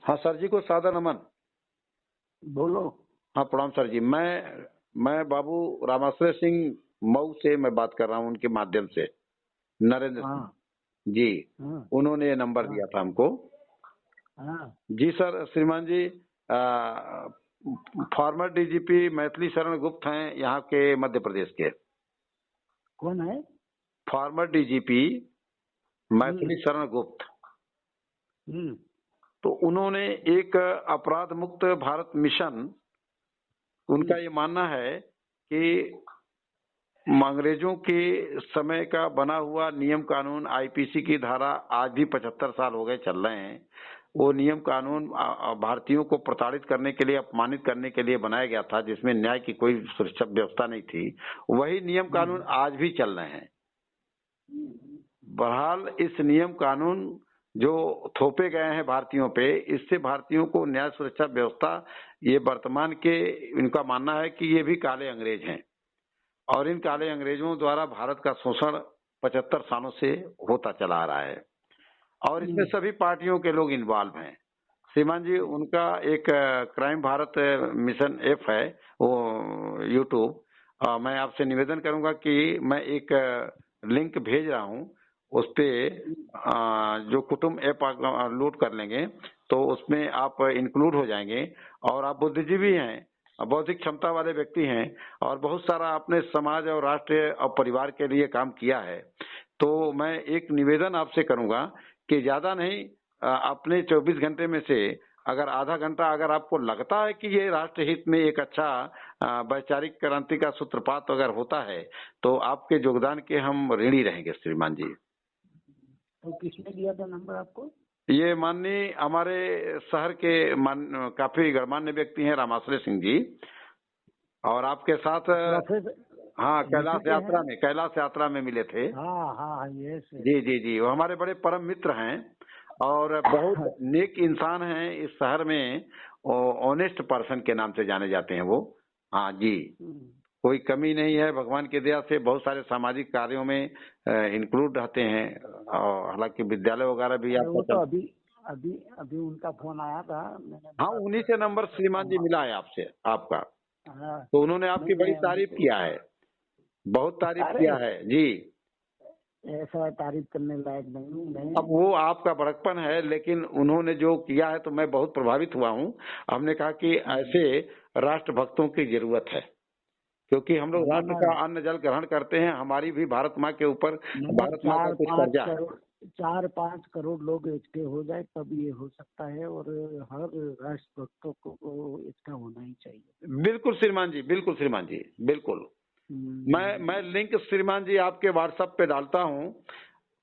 हाँ सर जी को सादर नमन। बोलो। हाँ प्रणाम सर जी। मैं बाबू रामाश्रय सिंह मऊ से मैं बात कर रहा हूँ, उनके माध्यम से नरेंद्र सिंह हाँ जी। हाँ उन्होंने ये नंबर हाँ दिया था हमको। हाँ। जी सर, श्रीमान जी फॉर्मर डीजीपी मैथिली शरण गुप्त हैं यहाँ के मध्य प्रदेश के। कौन है? Farmer DGP Maithili Sharan Gupt. हम्म। तो उन्होंने एक अपराध मुक्त भारत मिशन, उनका ये मानना है कि अंग्रेजों के समय का बना हुआ नियम कानून आईपीसी की धारा आज भी 75 साल हो गए चल रहे हैं। वो नियम कानून भारतीयों को प्रताड़ित करने के लिए, अपमानित करने के लिए बनाया गया था, जिसमें न्याय की कोई सुरक्षा व्यवस्था नहीं थी। वही नियम कानून आज भी चल रहे हैं। बहरहाल इस नियम कानून जो थोपे गए हैं भारतीयों पे, इससे भारतीयों को न्याय सुरक्षा व्यवस्था, ये वर्तमान के, इनका मानना है कि ये भी काले अंग्रेज हैं और इन काले अंग्रेजों द्वारा भारत का शोषण 75 सालों से होता चला आ रहा है और इसमें सभी पार्टियों के लोग इन्वॉल्व हैं। श्रीमान जी, उनका एक क्राइम भारत मिशन ऐप है वो यूट्यूब, मैं आपसे निवेदन करूंगा कि मैं एक लिंक भेज रहा हूं, उस पे जो कुटुंब ऐप लोड कर लेंगे तो उसमें आप इंक्लूड हो जाएंगे और आप बुद्धिजीवी हैं, बौद्धिक क्षमता वाले व्यक्ति हैं और बहुत सारा आपने समाज और राष्ट्र और परिवार के लिए काम किया है। तो मैं एक निवेदन आपसे करूंगा कि ज्यादा नहीं, अपने 24 घंटे में से अगर आधा घंटा अगर आपको लगता है कि ये राष्ट्र हित में एक अच्छा वैचारिक क्रांति का सूत्रपात अगर होता है तो आपके योगदान के हम ऋणी रहेंगे श्रीमान जी। तो किसने दिया था नंबर आपको? ये माननीय हमारे शहर के काफी गणमान्य व्यक्ति हैं रामाश्रय सिंह जी, और आपके साथ प्रोफेसर। हाँ कैलाश यात्रा में मिले थे। हाँ हाँ, ये से। जी जी जी, वो हमारे बड़े परम मित्र हैं और बहुत नेक इंसान हैं इस शहर में, ऑनेस्ट पर्सन के नाम से जाने जाते हैं वो। हाँ जी, कोई कमी नहीं है, भगवान की दया से बहुत सारे सामाजिक कार्यों में इंक्लूड रहते हैं और हालांकि विद्यालय वगैरह भी वो तो आपका। अभी अभी अभी उनका फोन आया था, मैंने हाँ, बोला उन्हीं था से नंबर श्रीमान जी मिला है आपसे, आपका। हाँ। तो उन्होंने आपकी नहीं, बड़ी मैं तारीफ उनको, किया है, बहुत तारीफ अरे किया है जी। ऐसा तारीफ करने लायक नहीं हूँ मैं। अब वो आपका बड़कपन है, लेकिन उन्होंने जो किया है तो मैं बहुत प्रभावित हुआ हूँ। हमने कहा कि ऐसे राष्ट्रभक्तों की जरूरत है, क्योंकि हम लोग राष्ट्र का अन्न जल ग्रहण करते हैं। हमारी भी भारत माँ के ऊपर, भारत माँ का कुछ कर्जा है। 4-5 करोड़ लोग एकटे हो जाए तब ये हो सकता है, और हर राष्ट्रभक्तों को एकता होना ही चाहिए। बिल्कुल श्रीमान जी, बिल्कुल श्रीमान जी, बिल्कुल। मैं लिंक श्रीमान जी आपके व्हाट्सएप पे डालता हूँ।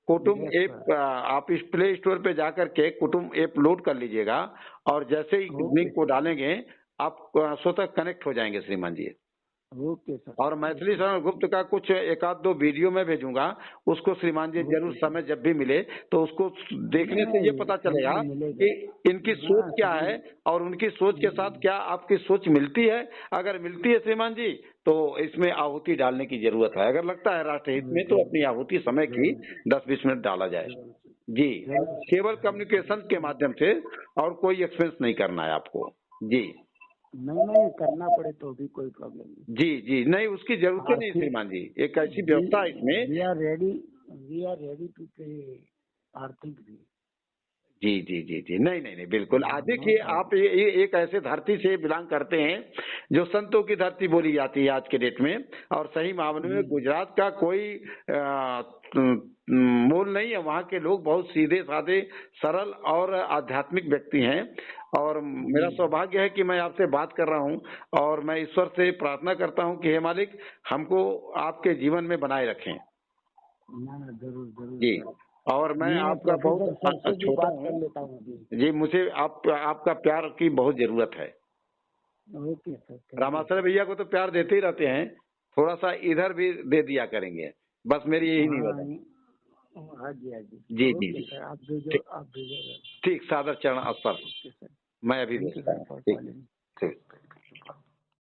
कुटुंब ऐप, आप इस प्ले स्टोर पे जाकर के कुटुंब ऐप लोड कर लीजिएगा और जैसे ही लिंक को डालेंगे आप स्वतः कनेक्ट हो जाएंगे श्रीमान जी। Okay sir. और मैथिली शरण गुप्त का कुछ एक आध दो वीडियो में भेजूंगा, उसको श्रीमान जी जरूर समय जब भी मिले तो उसको देखने से ये पता चलेगा कि इनकी सोच क्या है और उनकी सोच के साथ क्या आपकी सोच मिलती है। अगर मिलती है श्रीमान जी तो इसमें आहुति डालने की जरूरत है। अगर लगता है राष्ट्रहित में तो अपनी आहुति समय की 10-20 मिनट डाला जाए जी, केवल कम्युनिकेशन के माध्यम से, और कोई एक्सपेंस नहीं करना है आपको जी। नहीं, करना पड़े तो भी कोई प्रॉब्लम नहीं। जी जी, नहीं उसकी जरूरत नहीं श्रीमान जी, एक ऐसी व्यवस्था है इसमें। वी आर रेडी टू पे आर्थिक भी। जी जी जी जी, नहीं नहीं नहीं, बिल्कुल। आज देखिए आप ये एक ऐसे धरती से बिलोंग करते हैं जो संतों की धरती बोली जाती है आज के डेट में, और सही मामले में गुजरात का कोई मोल नहीं है। वहाँ के लोग बहुत सीधे साधे, सरल और आध्यात्मिक व्यक्ति हैं और मेरा सौभाग्य है कि मैं आपसे बात कर रहा हूँ और मैं ईश्वर से प्रार्थना करता हूँ कि हे मालिक हमको आपके जीवन में बनाए रखें। जरूर जरूर जी, और मैं आपका बहुत छोटा हूँ जी, मुझे आपका प्यार की बहुत जरूरत है। Okay sir. रामाश्रय भैया को तो प्यार देते ही रहते हैं, थोड़ा सा इधर भी दे दिया करेंगे, बस मेरी यही निवेदन है। हाँ जी, हाँ जी जी जी जी, आप भेजो। ठीक, सादर चरण स्पर्श मैं अभी भेजता हूँ। ठीक।